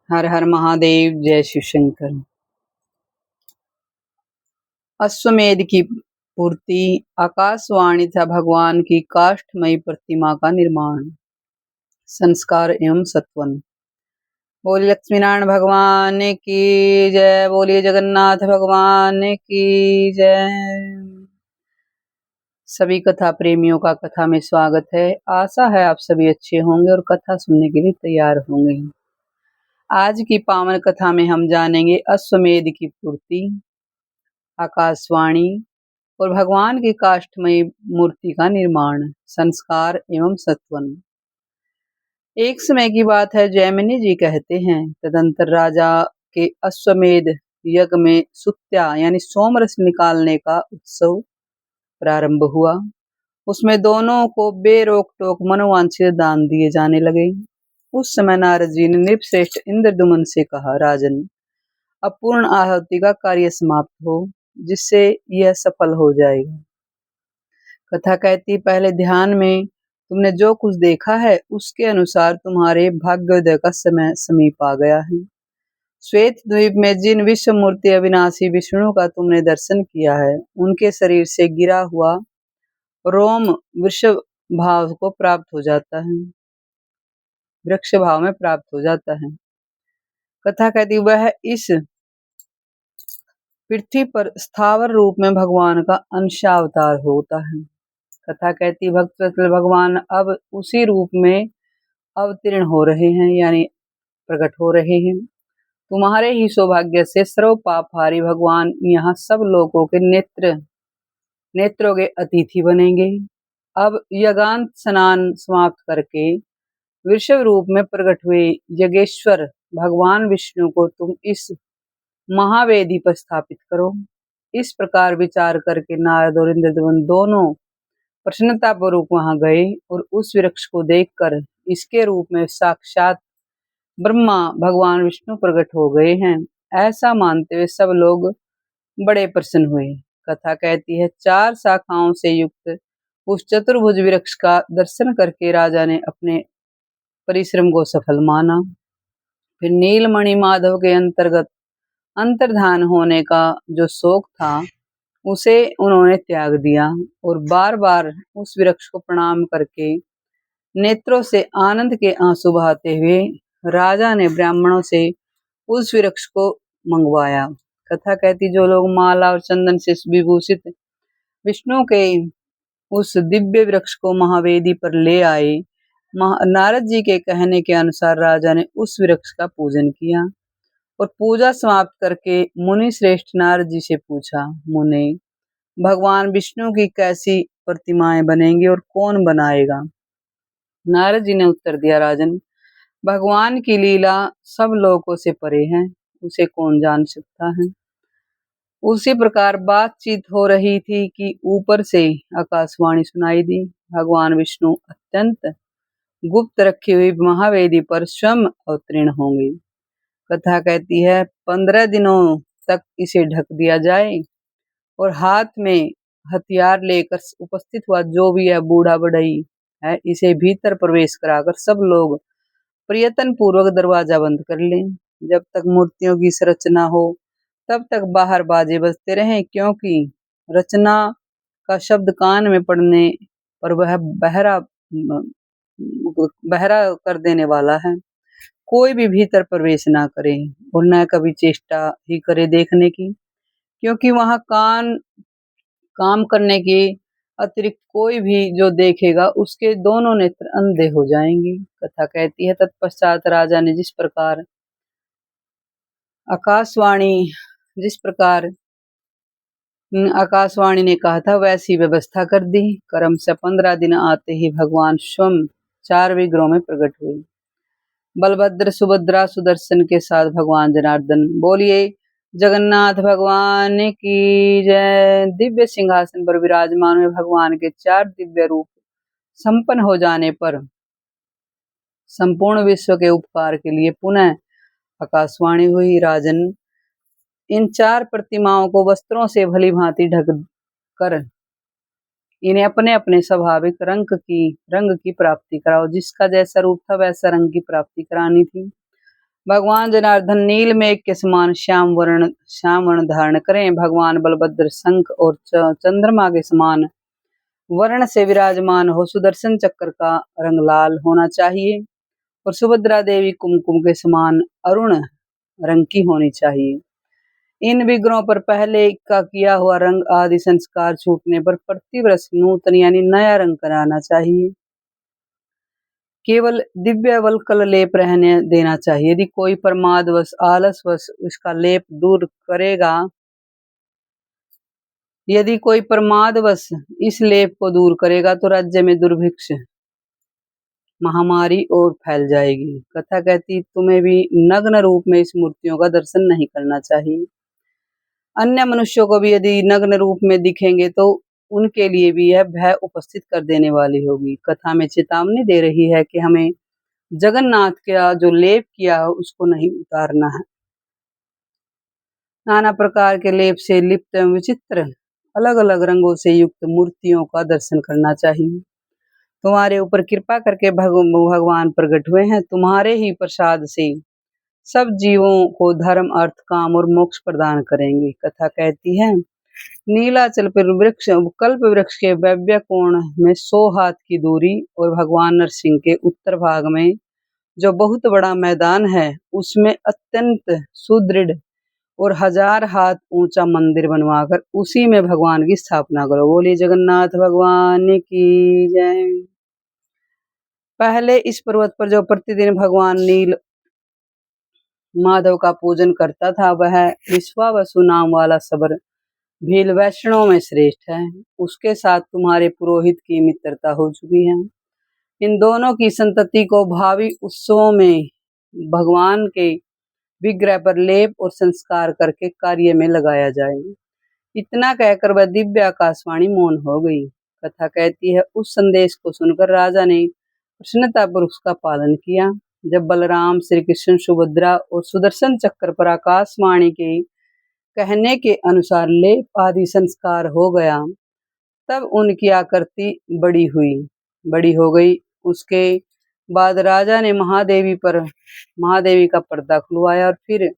हर हर महादेव, जय शिव शंकर। अश्वमेध की पूर्ति। आकाशवाणी था भगवान की काष्ठमयी प्रतिमा का निर्माण, संस्कार एवं सत्वन। बोलिए लक्ष्मीनारायण भगवान की जय, बोलिए जगन्नाथ भगवान की जय। सभी कथा प्रेमियों का कथा में स्वागत है। आशा है आप सभी अच्छे होंगे और कथा सुनने के लिए तैयार होंगे। आज की पावन कथा में हम जानेंगे अश्वमेध की पूर्ति, आकाशवाणी और भगवान की काष्ठमयी मूर्ति का निर्माण, संस्कार एवं सत्वन। एक समय की बात है, जैमिनी जी कहते हैं, तदंतर राजा के अश्वमेध यज्ञ में सुत्या यानी सोमरस निकालने का उत्सव प्रारंभ हुआ। उसमें दोनों को बेरोक टोक मनोवांछित दान दिए जाने लगे। उस समय नारद जी ने नृपश्रेष्ठ इंद्रदुमन से कहा, राजन, अब पूर्ण आहुति का कार्य समाप्त हो, जिससे यह सफल हो जाएगा। कथा कहती, पहले ध्यान में तुमने जो कुछ देखा है उसके अनुसार तुम्हारे भाग्योदय का समय समीप आ गया है। श्वेत द्वीप में जिन विश्व मूर्ति अविनाशी विष्णु का तुमने दर्शन किया है, उनके शरीर से गिरा हुआ रोम वृषभ भाव को प्राप्त हो जाता है, वृक्ष भाव में प्राप्त हो जाता है। कथा कहती, वह इस पृथ्वी पर स्थावर रूप में भगवान का अंशावतार होता है। कथा कहती, भक्तवत्सल भगवान अब उसी रूप में अवतीर्ण हो रहे हैं, यानी प्रकट हो रहे हैं। तुम्हारे ही सौभाग्य से सर्व पापहारी भगवान यहाँ सब लोगों के नेत्रों के अतिथि बनेंगे। अब यज्ञांत स्नान समाप्त करके वृषभ रूप में प्रकट हुए यज्ञेश्वर भगवान विष्णु को तुम इस महावेदी पर स्थापित करो। इस प्रकार विचार करके नारद और इंद्रदमन दोनों प्रसन्नता पूर्वक वहां गए और उस वृक्ष को देखकर इसके रूप में साक्षात ब्रह्मा भगवान विष्णु प्रकट हो गए हैं, ऐसा मानते हुए सब लोग बड़े प्रसन्न हुए। कथा कहती है, 4 शाखाओं से युक्त उस चतुर्भुज वृक्ष का दर्शन करके राजा ने अपने परिश्रम को सफल माना। फिर नीलमणि माधव के अंतर्गत अंतर्धान होने का जो शौक था, उसे उन्होंने त्याग दिया और बार बार उस वृक्ष को प्रणाम करके नेत्रों से आनंद के आंसू बहाते हुए राजा ने ब्राह्मणों से उस वृक्ष को मंगवाया। कथा कहती, जो लोग माला और चंदन से विभूषित विष्णु के उस दिव्य वृक्ष को महावेदी पर ले आए, नारद जी के कहने के अनुसार राजा ने उस वृक्ष का पूजन किया और पूजा समाप्त करके मुनि श्रेष्ठ नारद जी से पूछा, मुने, भगवान विष्णु की कैसी प्रतिमाएं बनेंगी और कौन बनाएगा? नारद जी ने उत्तर दिया, राजन, भगवान की लीला सब लोगों से परे है, उसे कौन जान सकता है। उसी प्रकार बातचीत हो रही थी कि ऊपर से आकाशवाणी सुनाई दी। भगवान विष्णु अत्यंत गुप्त रखी हुई महावेदी पर स्वयं अवतीर्ण होंगे। कथा कहती है, 15 दिनों तक इसे ढक दिया जाए और हाथ में हथियार लेकर उपस्थित हुआ जो भी है बूढ़ा बढ़ई है, इसे भीतर प्रवेश कराकर सब लोग प्रयत्न पूर्वक दरवाजा बंद कर लें। जब तक मूर्तियों की संरचना हो तब तक बाहर बाजे बजते रहें, क्योंकि रचना का शब्द कान में पड़ने पर वह बहरा कर देने वाला है। कोई भी भीतर प्रवेश ना करे और न कभी चेष्टा ही करे देखने की, क्योंकि वहां काम करने के अतिरिक्त कोई भी जो देखेगा उसके दोनों नेत्र अंधे हो जाएंगे। कथा कहती है, तत्पश्चात राजा ने जिस प्रकार आकाशवाणी ने कहा था, वैसी व्यवस्था कर दी। क्रम से 15 दिन आते ही भगवान स्वयं 4 विग्रहों में प्रकट हुए। बलभद्र, सुभद्रा, सुदर्शन के साथ भगवान जनार्दन। बोलिए जगन्नाथ भगवान की जय। दिव्य सिंहासन पर विराजमान हुए भगवान के 4 दिव्य रूप संपन्न हो जाने पर संपूर्ण विश्व के उपकार के लिए पुनः आकाशवाणी हुई, राजन, इन 4 प्रतिमाओं को वस्त्रों से भली भांति ढक कर इन्हें अपने अपने स्वाभाविक रंग की प्राप्ति कराओ। जिसका जैसा रूप था वैसा रंग की प्राप्ति करानी थी। भगवान जनार्दन नील मेघ के समान श्याम वर्ण धारण करें। भगवान बलभद्र शंख और चंद्रमा के समान वर्ण से विराजमान हो। सुदर्शन चक्र का रंग लाल होना चाहिए और सुभद्रा देवी कुमकुम के समान अरुण रंग की होनी चाहिए। इन विग्रहों पर पहले का किया हुआ रंग आदि संस्कार छूटने पर प्रतिवर्ष नूतन यानी नया रंग कराना चाहिए। केवल दिव्य वल्कल लेप रहने देना चाहिए। यदि कोई प्रमादवश आलसवश इसका लेप दूर करेगा, यदि कोई प्रमादवश इस लेप को दूर करेगा तो राज्य में दुर्भिक्ष महामारी और फैल जाएगी। कथा कहती तुम्हें भी नग्न रूप में इस मूर्तियों का दर्शन नहीं करना चाहिए। अन्य मनुष्यों को भी यदि नग्न रूप में दिखेंगे तो उनके लिए भी यह भय उपस्थित कर देने वाली होगी। कथा में चेतावनी दे रही है कि हमें जगन्नाथ का जो लेप किया है उसको नहीं उतारना है। नाना प्रकार के लेप से लिप्त विचित्र अलग अलग रंगों से युक्त मूर्तियों का दर्शन करना चाहिए। तुम्हारे ऊपर कृपा करके भगवान प्रकट हुए हैं। तुम्हारे ही प्रसाद से सब जीवों को धर्म अर्थ काम और मोक्ष प्रदान करेंगे। कथा कहती है नीलाचल पर वृक्ष कल्प वृक्ष के वैव्य कोण में 100 हाथ की दूरी और भगवान नरसिंह के उत्तर भाग में जो बहुत बड़ा मैदान है उसमें अत्यंत सुदृढ़ और 1000 हाथ ऊंचा मंदिर बनवाकर उसी में भगवान की स्थापना करो। बोलिए जगन्नाथ भगवान की जय। पहले इस पर्वत पर जो प्रतिदिन भगवान नील माधव का पूजन करता था वह विश्वावसु नाम वाला सबर भील वैष्णव में श्रेष्ठ है। उसके साथ तुम्हारे पुरोहित की मित्रता हो चुकी है। इन दोनों की संतति को भावी उत्सवों में भगवान के विग्रह पर लेप और संस्कार करके कार्य में लगाया जाएगा। इतना कहकर वह दिव्य आकाशवाणी मौन हो गई। कथा कहती है उस संदेश को सुनकर राजा ने प्रसन्नतापूर्वक उसका पालन किया। जब बलराम श्री कृष्ण सुभद्रा और सुदर्शन चक्र पर आकाशवाणी के कहने के अनुसार लेप आदि संस्कार हो गया तब उनकी आकृति बड़ी हो गई। उसके बाद राजा ने महादेवी का पर्दा खुलवाया और फिर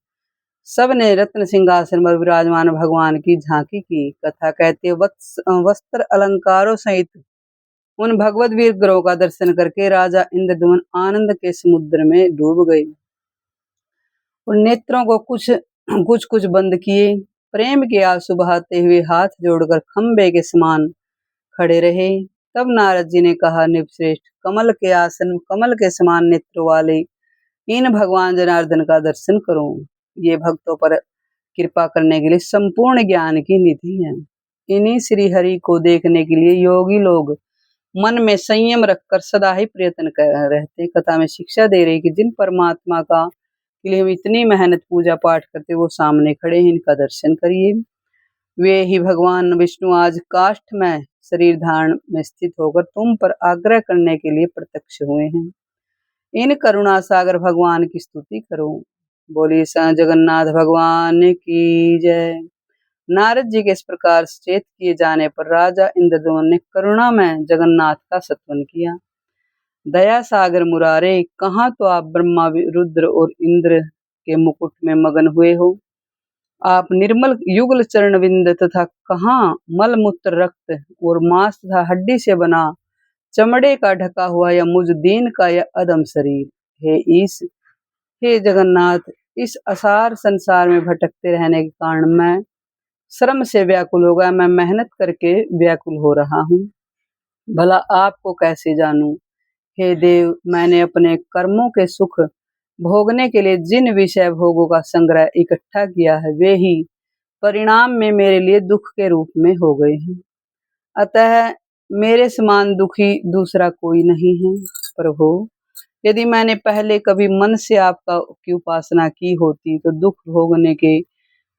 सब ने रत्न सिंहासन पर विराजमान भगवान की झांकी की। कथा कहते वस्त्र अलंकारों सहित उन भगवत विग्रहों का दर्शन करके राजा इंद्रद्युम्न आनंद के समुद्र में डूब गए और नेत्रों को कुछ बंद किए। प्रेम के आंसू बहाते हुए हाथ जोड़कर खंबे के समान खड़े रहे। तब नारद जी ने कहा निपश्रेष्ठ कमल के आसन कमल के समान नेत्रों वाले इन भगवान जनार्दन का दर्शन करो। ये भक्तों पर कृपा करने के लिए संपूर्ण ज्ञान की निधि है। इन्हीं श्री हरि को देखने के लिए योगी लोग मन में संयम रखकर सदा ही प्रयत्न कर रहते। कथा में शिक्षा दे रही कि जिन परमात्मा का के लिए हम इतनी मेहनत पूजा पाठ करते वो सामने खड़े हैं, इनका दर्शन करिए। वे ही भगवान विष्णु आज काष्ठ में शरीर धारण में स्थित होकर तुम पर आग्रह करने के लिए प्रत्यक्ष हुए हैं। इन करुणा सागर भगवान की स्तुति करो। बोलिए जगन्नाथ भगवान की जय। नारद जी के इस प्रकार सचेत किए जाने पर राजा इंद्रद्युम्न ने करुणा में जगन्नाथ का स्तवन किया। दया सागर मुरारे कहाँ तो आप ब्रह्मा रुद्र और इंद्र के मुकुट में मगन हुए हो। आप निर्मल युगल चरण विंद तथा कहाँ मल मूत्र रक्त और मांस तथा हड्डी से बना चमड़े का ढका हुआ या मुझ दीन का यह अदम शरीर। हे जगन्नाथ इस असार संसार में भटकते रहने के कारण मैं श्रम से व्याकुल हो गया। मैं मेहनत करके व्याकुल हो रहा हूँ, भला आपको कैसे जानूं। हे देव मैंने अपने कर्मों के सुख भोगने के लिए जिन विषय भोगों का संग्रह इकट्ठा किया है वे ही परिणाम में मेरे लिए दुख के रूप में हो गए हैं। अतः मेरे समान दुखी दूसरा कोई नहीं है। प्रभु यदि मैंने पहले कभी मन से आपका की उपासना की होती तो दुख भोगने के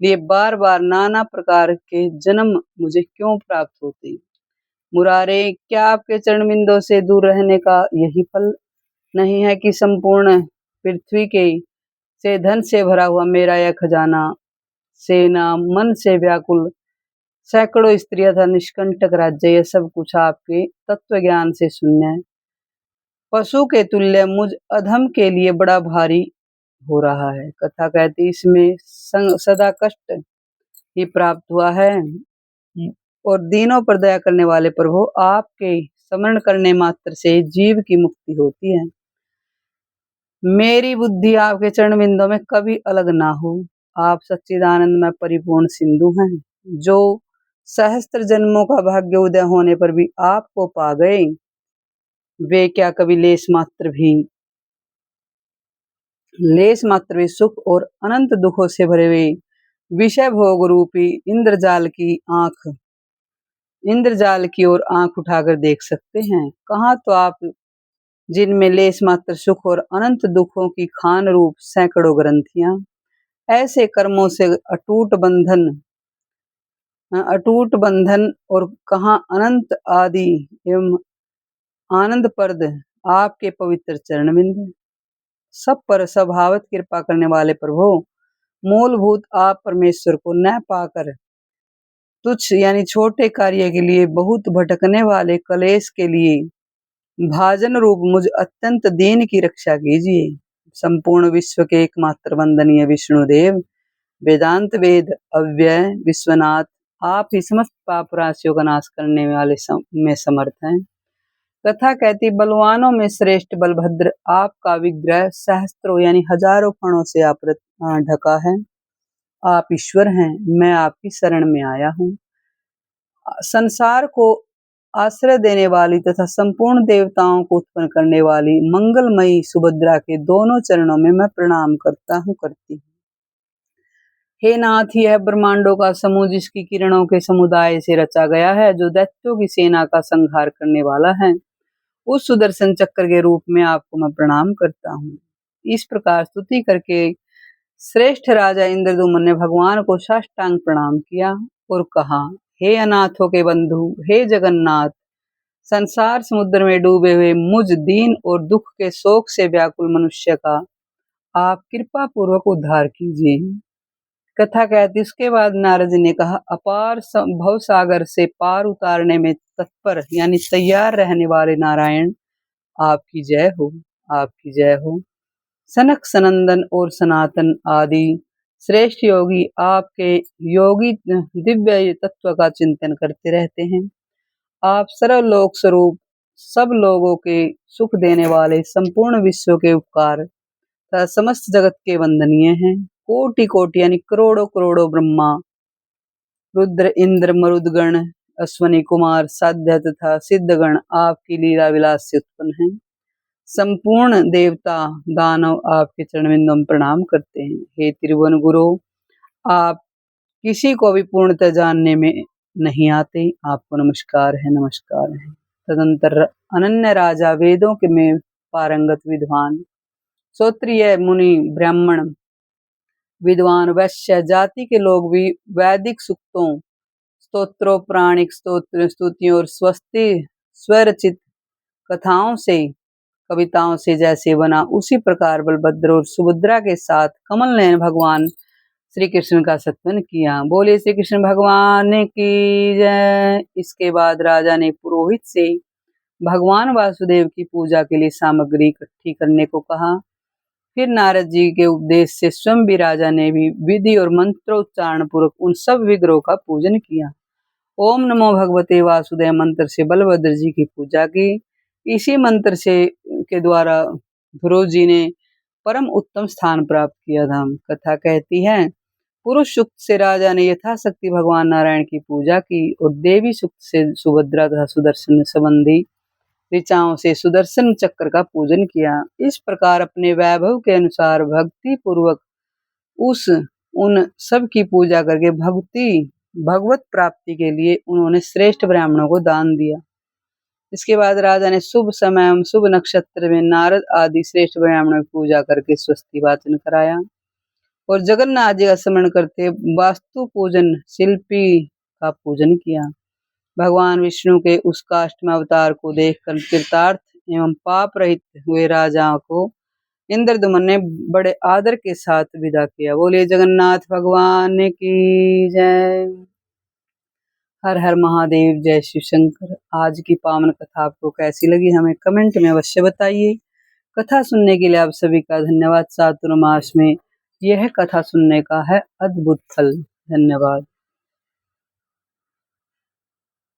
लिए बार बार नाना प्रकार के जन्म मुझे क्यों प्राप्त होते। मुरारे क्या आपके चरण बिंदों से दूर रहने का यही फल नहीं है कि संपूर्ण पृथ्वी के से धन से भरा हुआ मेरा यह खजाना सेना मन से व्याकुल सैकड़ों स्त्रियां तथा निष्कंटक राज्य यह सब कुछ आपके तत्व ज्ञान से शून्य है। पशु के तुल्य मुझ अधम के लिए बड़ा भारी हो रहा है। कथा कहती इसमें सदा कष्ट ही प्राप्त हुआ है और दीनों पर दया करने वाले प्रभु आपके स्मरण करने मात्र से जीव की मुक्ति होती है। मेरी बुद्धि आपके चरण बिंदों में कभी अलग ना हो। आप सच्चिदानंद में परिपूर्ण सिंधु हैं जो सहस्त्र जन्मों का भाग्य उदय होने पर भी आपको पा गए। वे क्या कभी लेस मात्र भी सुख और अनंत दुखों से भरे हुए विषय भोग रूपी इंद्रजाल की ओर आंख उठाकर देख सकते हैं। कहाँ तो आप जिनमें लेस मात्र सुख और अनंत दुखों की खान रूप सैकड़ों ग्रंथियां, ऐसे कर्मों से अटूट बंधन और कहाँ अनंत आदि एवं आनंद प्रद आपके पवित्र चरण बिंद। सब पर स्वभावत कृपा करने वाले प्रभु, मूलभूत आप परमेश्वर को न पाकर तुच्छ यानी छोटे कार्य के लिए बहुत भटकने वाले कलेश के लिए भाजन रूप मुझ अत्यंत दीन की रक्षा कीजिए। संपूर्ण विश्व के एकमात्र वंदनीय विष्णुदेव, वेदांत वेद अव्यय विश्वनाथ, आप ही समस्त पाप राशियों का नाश करने वाले में समर्थ हैं। कथा कहती बलवानों में श्रेष्ठ बलभद्र, आपका विग्रह सहस्त्रों यानी हजारों फणों से ढका है। आप ईश्वर हैं, मैं आपकी शरण में आया हूँ। संसार को आश्रय देने वाली तथा संपूर्ण देवताओं को उत्पन्न करने वाली मंगलमयी सुभद्रा के दोनों चरणों में मैं प्रणाम करती हूँ। हे नाथ, यह ब्रह्मांडों का समूह जिसकी किरणों के समुदाय से रचा गया है, जो दैत्यों की सेना का संहार करने वाला है, उस सुदर्शन चक्र के रूप में आपको मैं प्रणाम करता हूँ। इस प्रकार स्तुति करके श्रेष्ठ राजा इंद्रदुम्न ने भगवान को साष्टांग प्रणाम किया और कहा, हे अनाथों के बंधु, हे जगन्नाथ, संसार समुद्र में डूबे हुए मुझ दीन और दुख के शोक से व्याकुल मनुष्य का आप कृपा पूर्वक उद्धार कीजिए। कथा कहती उसके बाद नारद जी ने कहा, अपार भव सागर से पार उतारने में तत्पर यानी तैयार रहने वाले नारायण, आपकी जय हो, आपकी जय हो। सनक सनंदन और सनातन आदि श्रेष्ठ योगी आपके योगी दिव्य तत्व का चिंतन करते रहते हैं। आप सर्वलोक स्वरूप, सब लोगों के सुख देने वाले, संपूर्ण विश्व के उपकार तथा समस्त जगत के वंदनीय हैं। कोटि कोटि यानी करोड़ों करोड़ों ब्रह्मा, रुद्र, इंद्र, मरुदगण, अश्वनी कुमार, साध्य तथा सिद्धगण आपकी लीला विलास से उत्पन्न हैं। संपूर्ण देवता दानव आपके चरणबिंदों में प्रणाम करते हैं। हे त्रिभुवन गुरु, आप किसी को भी पूर्णतः जानने में नहीं आते, आपको नमस्कार है, नमस्कार है। तदंतर अनन्य राजा, वेदों के में पारंगत विद्वान, श्रोत्रिय मुनि, ब्राह्मण विद्वान, वैश्य जाति के लोग भी वैदिक सूक्तों, स्तोत्रों, प्राणिक स्तोत्र, स्तुतियों और स्वरचित कथाओं से, कविताओं से जैसे बना, उसी प्रकार बलभद्र और सुभद्रा के साथ कमल नयन भगवान श्री कृष्ण का सत्वन किया। बोले श्री कृष्ण भगवान की जय। इसके बाद राजा ने पुरोहित से भगवान वासुदेव की पूजा के लिए सामग्री इकट्ठी करने को कहा। फिर नारद जी के उपदेश से स्वयं भी राजा ने भी विधि और मंत्रोच्चारण पूर्वक उन सब विग्रहों का पूजन किया। ओम नमो भगवते वासुदेव मंत्र से बलभद्र जी की पूजा की। इसी मंत्र से के द्वारा ध्रुव जी ने परम उत्तम स्थान प्राप्त किया था। कथा कहती है, पुरुष सूक्त से राजा ने यथाशक्ति भगवान नारायण की पूजा की और देवी सूक्त से सुभद्रा तथा सुदर्शन संबंधी ऋचाओं से सुदर्शन चक्र का पूजन किया। इस प्रकार अपने वैभव के अनुसार भक्ति पूर्वक उन सब की पूजा करके भगवत प्राप्ति के लिए उन्होंने श्रेष्ठ ब्राह्मणों को दान दिया। इसके बाद राजा ने शुभ समय एवं शुभ नक्षत्र में नारद आदि श्रेष्ठ ब्राह्मणों की पूजा करके स्वस्ति वाचन कराया और जगन्नाथ जी का स्मरण करते वास्तु पूजन, शिल्पी का पूजन किया। भगवान विष्णु के उस काष्ठमय अवतार को देखकर कृतार्थ एवं पाप रहित हुए राजा को इंद्रदुम्न ने बड़े आदर के साथ विदा किया। बोले जगन्नाथ भगवान की जय। हर हर महादेव, जय शिव शंकर। आज की पावन कथा आपको कैसी लगी हमें कमेंट में अवश्य बताइए। कथा सुनने के लिए आप सभी का धन्यवाद। चातुर्मास में यह कथा सुनने का है अद्भुत फल। धन्यवाद।